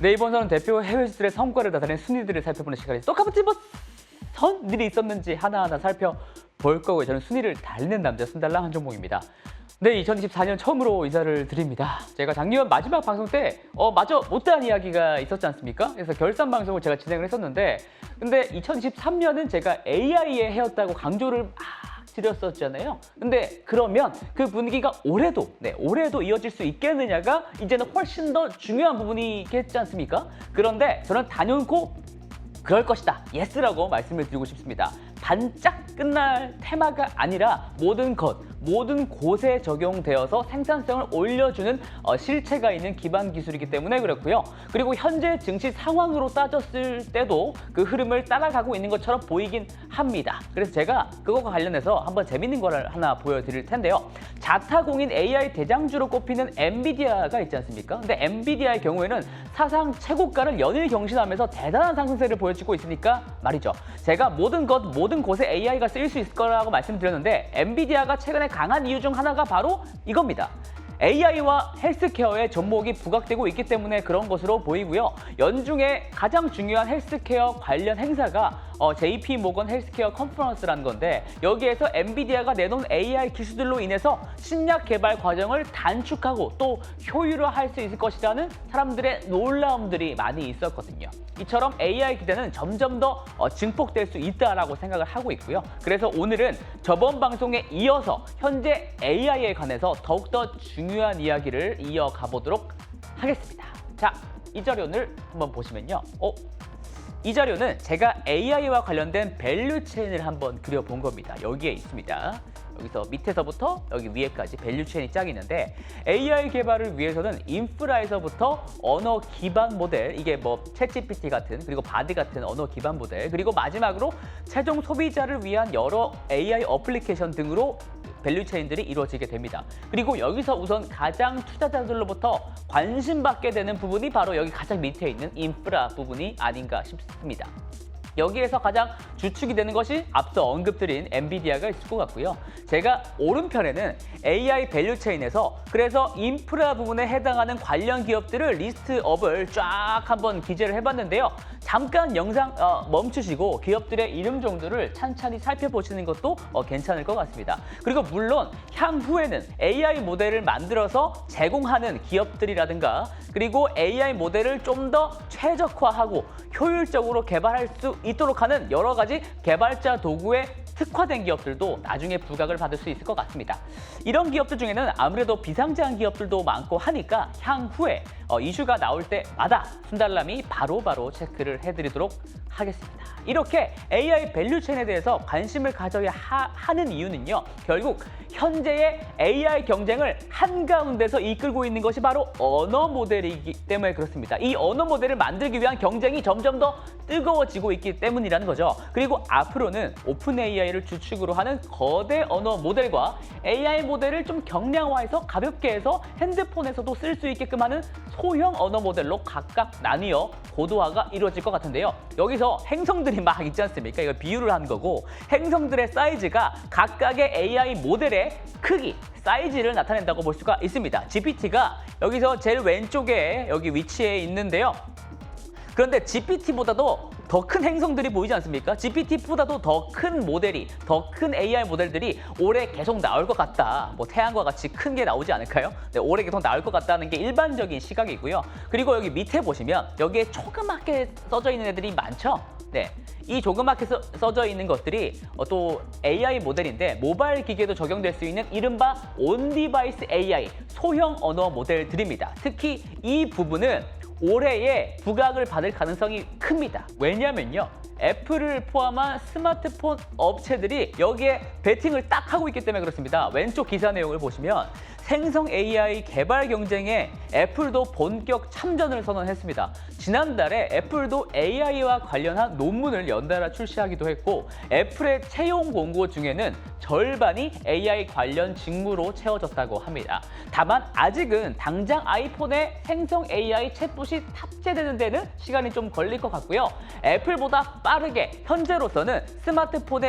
네이버는 대표 해외 수출의 성과를 나타낸 순위들을 살펴보는 시간이 똑같이 뭐 선일이 있었는지 하나하나 살펴볼 거고요. 저는 순위를 달리는 남자 순달랑 한종봉입니다. 네, 2024년 처음으로 인사를 드립니다. 제가 작년 마지막 방송 때 마저 못다한 이야기가 있었지 않습니까? 그래서 결산 방송을 제가 진행을 했었는데 근데 2023년은 제가 AI의 해였다고 강조를 막 드렸었잖아요. 근데 그러면 그 분위기가 올해도 이어질 수 있겠느냐가 이제는 훨씬 더 중요한 부분이겠지 않습니까? 그런데 저는 단연코 그럴 것이다. 예스라고 말씀을 드리고 싶습니다. 반짝 끝날 테마가 아니라 모든 곳에 적용되어서 생산성을 올려주는 실체가 있는 기반 기술이기 때문에 그렇고요. 그리고 현재 증시 상황으로 따졌을 때도 그 흐름을 따라가고 있는 것처럼 보이긴 합니다. 그래서 제가 그것과 관련해서 한번 재밌는 거를 하나 보여드릴 텐데요. 자타공인 AI 대장주로 꼽히는 엔비디아가 있지 않습니까? 근데 엔비디아의 경우에는 사상 최고가를 연일 경신하면서 대단한 상승세를 보여주고 있으니까 말이죠. 제가 모든 곳에 AI가 쓰일 수 있을 거라고 말씀드렸는데 엔비디아가 최근에 강한 이유 중 하나가 바로 이겁니다. AI와 헬스케어의 접목이 부각되고 있기 때문에 그런 것으로 보이고요. 연중에 가장 중요한 헬스케어 관련 행사가 JP 모건 헬스케어 컨퍼런스라는 건데 여기에서 엔비디아가 내놓은 AI 기술들로 인해서 신약 개발 과정을 단축하고 또 효율화할 수 있을 것이라는 사람들의 놀라움들이 많이 있었거든요. 이처럼 AI 기대는 점점 더 증폭될 수 있다라고 생각을 하고 있고요. 그래서 오늘은 저번 방송에 이어서 현재 AI에 관해서 더욱더 중요한 이야기를 이어가 보도록 하겠습니다. 자, 이 자료를 한번 보시면요. 이 자료는 제가 AI와 관련된 밸류 체인을 한번 그려본 겁니다. 여기에 있습니다. 여기서 밑에서부터 여기 위에까지 밸류 체인이 쫙 있는데 AI 개발을 위해서는 인프라에서부터 언어 기반 모델, 이게 뭐 챗GPT 같은 그리고 바디 같은 언어 기반 모델, 그리고 마지막으로 최종 소비자를 위한 여러 AI 어플리케이션 등으로 밸류 체인들이 이루어지게 됩니다. 그리고 여기서 우선 가장 투자자들로부터 관심받게 되는 부분이 바로 여기 가장 밑에 있는 인프라 부분이 아닌가 싶습니다. 여기에서 가장 주축이 되는 것이 앞서 언급드린 엔비디아가 있을 것 같고요. 제가 오른편에는 AI 밸류 체인에서 그래서 인프라 부분에 해당하는 관련 기업들을 리스트업을 쫙 한번 기재를 해봤는데요. 잠깐 영상 멈추시고 기업들의 이름 정도를 찬찬히 살펴보시는 것도 괜찮을 것 같습니다. 그리고 물론 향후에는 AI 모델을 만들어서 제공하는 기업들이라든가 그리고 AI 모델을 좀 더 최적화하고 효율적으로 개발할 수 있도록 하는 여러 가지 개발자 도구에 특화된 기업들도 나중에 부각을 받을 수 있을 것 같습니다. 이런 기업들 중에는 아무래도 비상장 기업들도 많고 하니까 향후에 이슈가 나올 때마다 순달람이 바로바로 체크를 해드리도록 하겠습니다. 이렇게 AI 밸류 체인에 대해서 관심을 가져야 하는 이유는요. 결국 현재의 AI 경쟁을 한가운데서 이끌고 있는 것이 바로 언어 모델이기 때문에 그렇습니다. 이 언어 모델을 만들기 위한 경쟁이 점점 더 뜨거워지고 있기 때문이라는 거죠. 그리고 앞으로는 오픈 AI를 주축으로 하는 거대 언어 모델과 AI 모델을 좀 경량화해서 가볍게 해서 핸드폰에서도 쓸 수 있게끔 하는 소형 언어 모델로 각각 나뉘어 고도화가 이루어질 것 같은데요. 여기서 행성들이 막 있지 않습니까? 이걸 비유를 한 거고 행성들의 사이즈가 각각의 AI 모델의 크기, 사이즈를 나타낸다고 볼 수가 있습니다. GPT가 여기서 제일 왼쪽에 여기 위치해 있는데요. 그런데 GPT보다도 더 큰 행성들이 보이지 않습니까? GPT보다도 더 큰 모델이, 더 큰 AI 모델들이 올해 계속 나올 것 같다. 뭐 태양과 같이 큰 게 나오지 않을까요? 네, 올해 계속 나올 것 같다는 게 일반적인 시각이고요. 그리고 여기 밑에 보시면 여기에 조그맣게 써져 있는 애들이 많죠? 네, 이 조그맣게 써져 있는 것들이 또 AI 모델인데 모바일 기기에도 적용될 수 있는 이른바 온디바이스 AI, 소형 언어 모델들입니다. 특히 이 부분은 올해에 부각을 받을 가능성이 큽니다. 왜냐면요. 애플을 포함한 스마트폰 업체들이 여기에 베팅을 딱 하고 있기 때문에 그렇습니다. 왼쪽 기사 내용을 보시면 생성 AI 개발 경쟁에 애플도 본격 참전을 선언했습니다. 지난달에 애플도 AI와 관련한 논문을 연달아 출시하기도 했고 애플의 채용 공고 중에는 절반이 AI 관련 직무로 채워졌다고 합니다. 다만 아직은 당장 아이폰에 생성 AI 챗봇이 탑재되는 데는 시간이 좀 걸릴 것 같고요. 애플보다 빠르게 현재로서는 스마트폰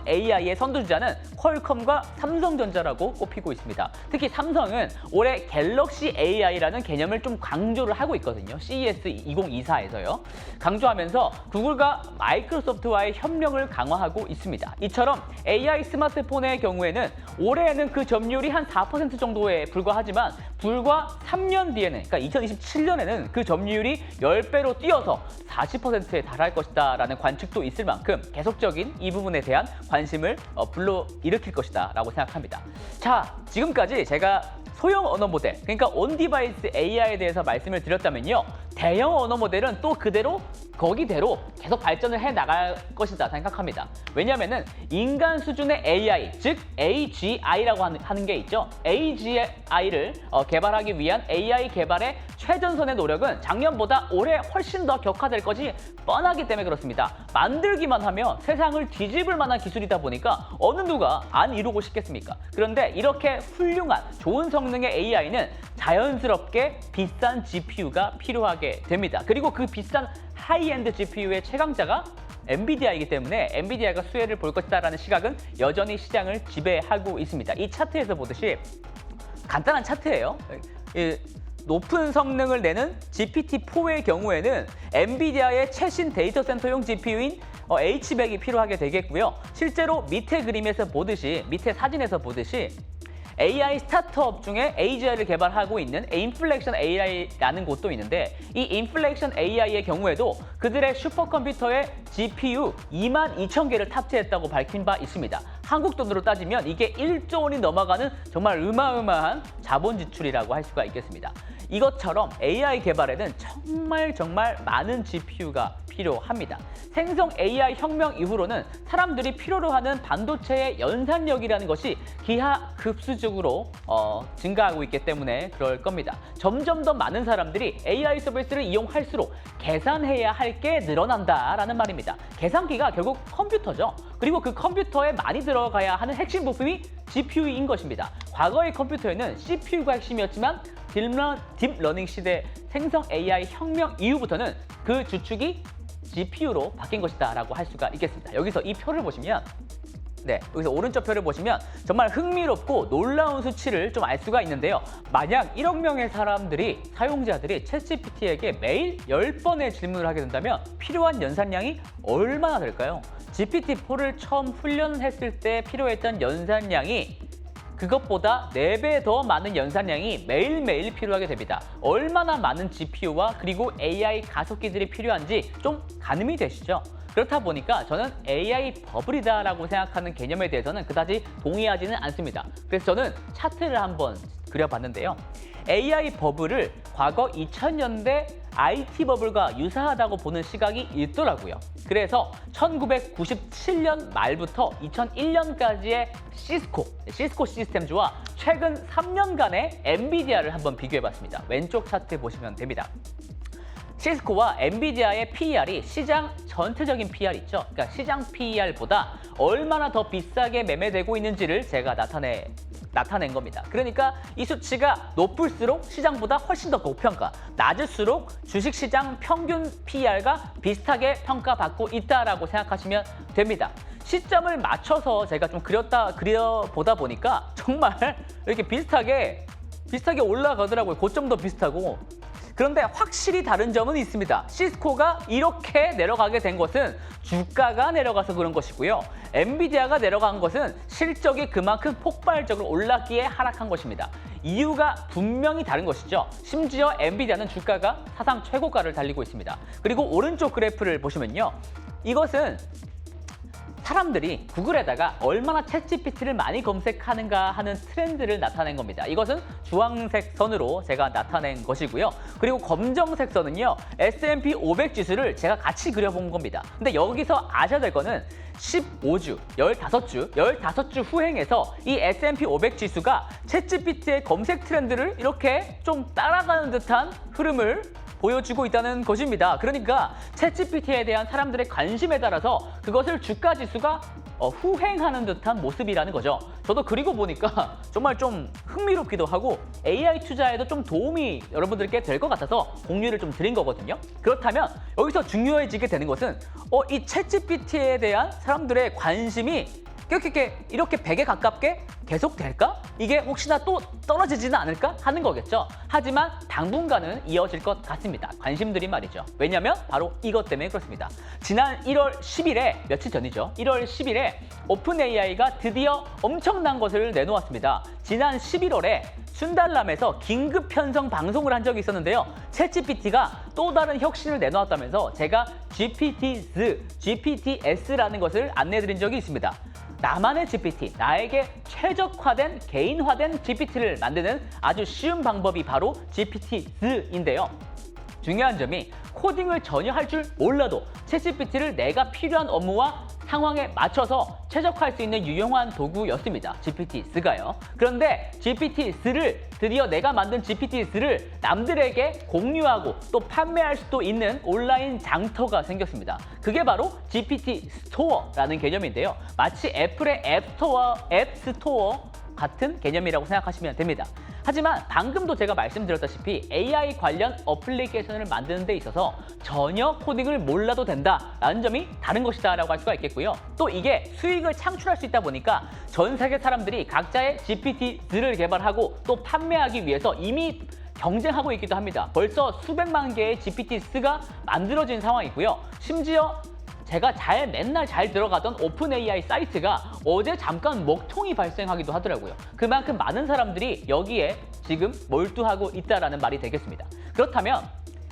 AI의 선두주자는 퀄컴과 삼성전자라고 꼽히고 있습니다. 특히 삼성은 올해 갤럭시 AI라는 개념을 좀 강조를 하고 있거든요. CES 2024에서요. 강조하면서 구글과 마이크로소프트와의 협력을 강화하고 있습니다. 이처럼 AI 스마트폰의 경우에는 올해에는 그 점유율이 한 4% 정도에 불과하지만 불과 3년 뒤에는, 그러니까 2027년에는 그 점유율이 10배로 뛰어서 40%에 달할 것이다 라는 관측도 있을 만큼 계속적인 이 부분에 대한 관심을 불러일으킬 것이다 라고 생각합니다. 자, 지금까지 제가 소형 언어 모델, 그러니까 온디바이스 AI에 대해서 말씀을 드렸다면요. 대형 언어 모델은 또 그대로 거기대로 계속 발전을 해 나갈 것이다 생각합니다. 왜냐하면 인간 수준의 AI, 즉 AGI라고 하는 게 있죠. AGI를 개발하기 위한 AI 개발의 최전선의 노력은 작년보다 올해 훨씬 더 격화될 것이 뻔하기 때문에 그렇습니다. 만들기만 하면 세상을 뒤집을 만한 기술이다 보니까 어느 누가 안 이루고 싶겠습니까? 그런데 이렇게 훌륭한 좋은 성능의 AI는 자연스럽게 비싼 GPU가 필요하게 됩니다. 그리고 그 비싼 하이엔드 GPU의 최강자가 엔비디아이기 때문에 엔비디아가 수혜를 볼 것이다라는 시각은 여전히 시장을 지배하고 있습니다. 이 차트에서 보듯이 간단한 차트예요. 높은 성능을 내는 GPT-4의 경우에는 엔비디아의 최신 데이터 센터용 GPU인 H100이 필요하게 되겠고요. 실제로 밑에 그림에서 보듯이, 밑에 사진에서 보듯이 AI 스타트업 중에 AGI를 개발하고 있는 인플렉션 AI라는 곳도 있는데 이 인플렉션 AI의 경우에도 그들의 슈퍼컴퓨터에 GPU 22,000개를 탑재했다고 밝힌 바 있습니다. 한국 돈으로 따지면 이게 1조 원이 넘어가는 정말 어마어마한 자본 지출이라고 할 수가 있겠습니다. 이것처럼 AI 개발에는 정말 많은 GPU가 필요합니다. 생성 AI 혁명 이후로는 사람들이 필요로 하는 반도체의 연산력이라는 것이 기하급수적으로 증가하고 있기 때문에 그럴 겁니다. 점점 더 많은 사람들이 AI 서비스를 이용할수록 계산해야 할 게 늘어난다라는 말입니다. 계산기가 결국 컴퓨터죠. 그리고 그 컴퓨터에 많이 들어가야 하는 핵심 부품이 GPU인 것입니다. 과거의 컴퓨터에는 CPU가 핵심이었지만 딥러닝 시대 생성 AI 혁명 이후부터는 그 주축이 GPU로 바뀐 것이다 라고 할 수가 있겠습니다. 여기서 이 표를 보시면 여기서 오른쪽 표를 보시면 정말 흥미롭고 놀라운 수치를 좀 알 수가 있는데요. 만약 1억 명의 사용자들이 챗GPT에게 매일 10번의 질문을 하게 된다면 필요한 연산량이 얼마나 될까요? GPT-4를 처음 훈련했을 때 필요했던 연산량이 그것보다 4배 더 많은 연산량이 매일매일 필요하게 됩니다. 얼마나 많은 GPU와 그리고 AI 가속기들이 필요한지 좀 가늠이 되시죠? 그렇다 보니까 저는 AI 버블이다라고 생각하는 개념에 대해서는 그다지 동의하지는 않습니다. 그래서 저는 차트를 한번 그려봤는데요. AI 버블을 과거 2000년대 IT 버블과 유사하다고 보는 시각이 있더라고요. 그래서 1997년 말부터 2001년까지의 시스코 시스템즈와 최근 3년간의 엔비디아를 한번 비교해봤습니다. 왼쪽 차트 보시면 됩니다. 시스코와 엔비디아의 PER이 시장 전체적인 PER 있죠. 그러니까 시장 PER보다 얼마나 더 비싸게 매매되고 있는지를 제가 나타낸 겁니다. 그러니까 이 수치가 높을수록 시장보다 훨씬 더 고평가, 낮을수록 주식시장 평균 PER가 비슷하게 평가받고 있다라고 생각하시면 됩니다. 시점을 맞춰서 제가 좀 그려보다 보니까 정말 이렇게 비슷하게 올라가더라고요. 고점도 비슷하고. 그런데 확실히 다른 점은 있습니다. 시스코가 이렇게 내려가게 된 것은 주가가 내려가서 그런 것이고요. 엔비디아가 내려간 것은 실적이 그만큼 폭발적으로 올랐기에 하락한 것입니다. 이유가 분명히 다른 것이죠. 심지어 엔비디아는 주가가 사상 최고가를 달리고 있습니다. 그리고 오른쪽 그래프를 보시면요. 이것은 사람들이 구글에다가 얼마나 챗GPT를 많이 검색하는가 하는 트렌드를 나타낸 겁니다. 이것은 주황색 선으로 제가 나타낸 것이고요. 그리고 검정색 선은요. S&P 500 지수를 제가 같이 그려본 겁니다. 근데 여기서 아셔야 될 거는 15주, 15주 후행해서 이 S&P 500 지수가 챗GPT의 검색 트렌드를 이렇게 좀 따라가는 듯한 흐름을 보여주고 있다는 것입니다. 그러니까 챗GPT에 대한 사람들의 관심에 따라서 그것을 주가 지수가 후행하는 듯한 모습이라는 거죠. 저도 그리고 보니까 정말 좀 흥미롭기도 하고 AI 투자에도 좀 도움이 여러분들께 될 것 같아서 공유를 좀 드린 거거든요. 그렇다면 여기서 중요해지게 되는 것은 이 챗GPT에 대한 사람들의 관심이 이렇게 100에 가깝게 계속 될까? 이게 혹시나 또 떨어지지는 않을까? 하는 거겠죠. 하지만 당분간은 이어질 것 같습니다. 관심들이 말이죠. 왜냐하면 바로 이것 때문에 그렇습니다. 지난 1월 10일에 며칠 전이죠. 1월 10일에 오픈 AI가 드디어 엄청난 것을 내놓았습니다. 지난 11월에 순달람에서 긴급 편성 방송을 한 적이 있었는데요. 챗GPT가 또 다른 혁신을 내놓았다면서 제가 GPTs라는 것을 안내해드린 적이 있습니다. 나만의 GPT, 나에게 최적화된, 개인화된 GPT를 만드는 아주 쉬운 방법이 바로 GPTs인데요. 중요한 점이 코딩을 전혀 할 줄 몰라도 챗GPT를 내가 필요한 업무와 상황에 맞춰서 최적화할 수 있는 유용한 도구였습니다. GPTs가요. 그런데 GPTs를 드디어 내가 만든 GPTs를 남들에게 공유하고 또 판매할 수도 있는 온라인 장터가 생겼습니다. 그게 바로 GPT 스토어라는 개념인데요. 마치 애플의 앱 스토어 같은 개념이라고 생각하시면 됩니다. 하지만 방금도 제가 말씀드렸다시피 AI 관련 어플리케이션을 만드는 데 있어서 전혀 코딩을 몰라도 된다라는 점이 다른 것이다라고 할 수가 있겠고요. 또 이게 수익을 창출할 수 있다 보니까 전 세계 사람들이 각자의 GPT들을 개발하고 또 판매하기 위해서 이미 경쟁하고 있기도 합니다. 벌써 수백만 개의 GPTs가 만들어진 상황이고요. 심지어 제가 맨날 잘 들어가던 오픈 AI 사이트가 어제 잠깐 먹통이 발생하기도 하더라고요. 그만큼 많은 사람들이 여기에 지금 몰두하고 있다라는 말이 되겠습니다. 그렇다면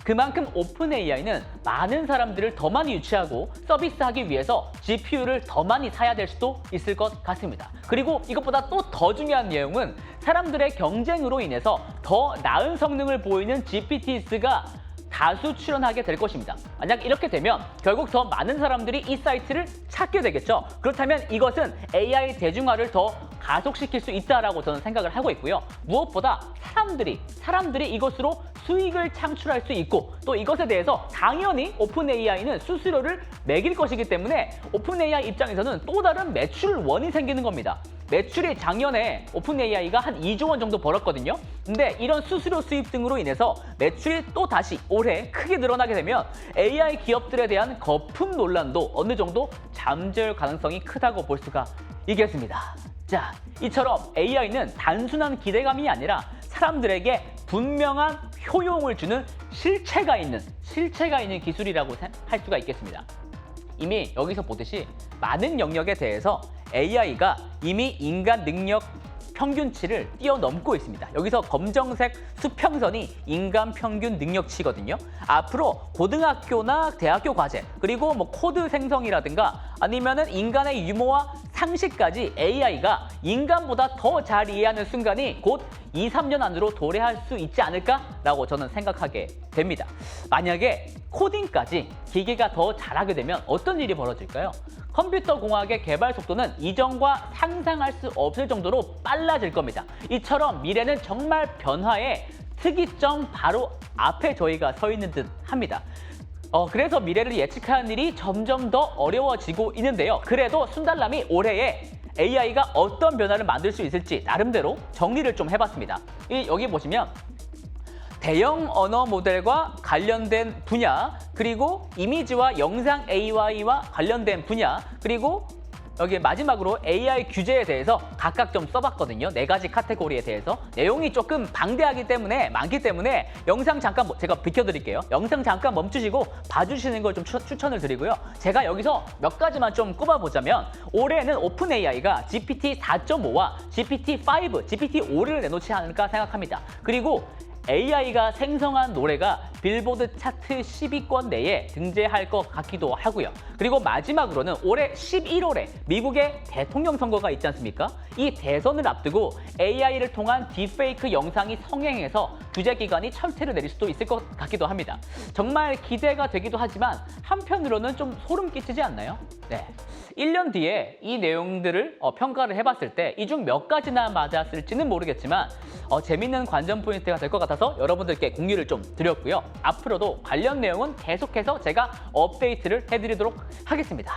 그만큼 오픈 AI는 많은 사람들을 더 많이 유치하고 서비스하기 위해서 GPU를 더 많이 사야 될 수도 있을 것 같습니다. 그리고 이것보다 또 더 중요한 내용은 사람들의 경쟁으로 인해서 더 나은 성능을 보이는 GPTs가 다수 출연하게 될 것입니다. 만약 이렇게 되면 결국 더 많은 사람들이 이 사이트를 찾게 되겠죠. 그렇다면 이것은 AI 대중화를 더 가속시킬 수 있다라고 저는 생각을 하고 있고요. 무엇보다 사람들이 이것으로 수익을 창출할 수 있고 또 이것에 대해서 당연히 오픈 AI는 수수료를 매길 것이기 때문에 오픈 AI 입장에서는 또 다른 매출원이 생기는 겁니다. 매출이 작년에 오픈 AI가 한 2조 원 정도 벌었거든요. 근데 이런 수수료 수입 등으로 인해서 매출이 또 다시 올해 크게 늘어나게 되면 AI 기업들에 대한 거품 논란도 어느 정도 잠재울 가능성이 크다고 볼 수가 있겠습니다. 자, 이처럼 AI는 단순한 기대감이 아니라 사람들에게 분명한 효용을 주는 실체가 있는 기술이라고 할 수가 있겠습니다. 이미 여기서 보듯이 많은 영역에 대해서 AI가 이미 인간 능력 평균치를 뛰어넘고 있습니다. 여기서 검정색 수평선이 인간 평균 능력치거든요. 앞으로 고등학교나 대학교 과제, 그리고 코드 생성이라든가 아니면은 인간의 유머와 상식까지 AI가 인간보다 더 잘 이해하는 순간이 곧 2, 3년 안으로 도래할 수 있지 않을까라고 저는 생각하게 됩니다. 만약에 코딩까지 기계가 더 잘하게 되면 어떤 일이 벌어질까요? 컴퓨터 공학의 개발 속도는 이전과 상상할 수 없을 정도로 빨라질 겁니다. 이처럼 미래는 정말 변화의 특이점 바로 앞에 저희가 서 있는 듯 합니다. 그래서 미래를 예측하는 일이 점점 더 어려워지고 있는데요. 그래도 순달람이 올해에 AI가 어떤 변화를 만들 수 있을지 나름대로 정리를 좀 해봤습니다. 여기 보시면 대형 언어 모델과 관련된 분야, 그리고 이미지와 영상 AI와 관련된 분야, 그리고 여기 마지막으로 AI 규제에 대해서 각각 좀 써봤거든요. 4가지 카테고리에 대해서. 내용이 조금 방대하기 때문에 많기 때문에 영상 잠깐 제가 비켜드릴게요. 영상 잠깐 멈추시고 봐주시는 걸 좀 추천을 드리고요. 제가 여기서 몇 가지만 좀 꼽아보자면 올해는 오픈 AI가 GPT 4.5와 GPT 5, GPT 5를 내놓지 않을까 생각합니다. 그리고 AI가 생성한 노래가 빌보드 차트 10위권 내에 등재할 것 같기도 하고요. 그리고 마지막으로는 올해 11월에 미국의 대통령 선거가 있지 않습니까? 이 대선을 앞두고 AI를 통한 딥페이크 영상이 성행해서 규제기관이 철퇴를 내릴 수도 있을 것 같기도 합니다. 정말 기대가 되기도 하지만 한편으로는 좀 소름 끼치지 않나요? 네. 1년 뒤에 이 내용들을 평가를 해봤을 때 이 중 몇 가지나 맞았을지는 모르겠지만 재밌는 관전 포인트가 될 것 같아서 여러분들께 공유를 좀 드렸고요. 앞으로도 관련 내용은 계속해서 제가 업데이트를 해드리도록 하겠습니다.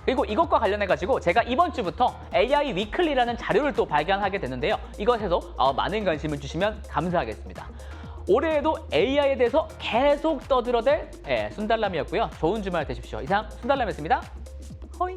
그리고 이것과 관련해가지고 제가 이번 주부터 AI 위클리라는 자료를 또 발견하게 됐는데요. 이것에도 많은 관심을 주시면 감사하겠습니다. 올해에도 AI에 대해서 계속 떠들어댈 순달람이었고요. 좋은 주말 되십시오. 이상 순달람이었습니다. 호이.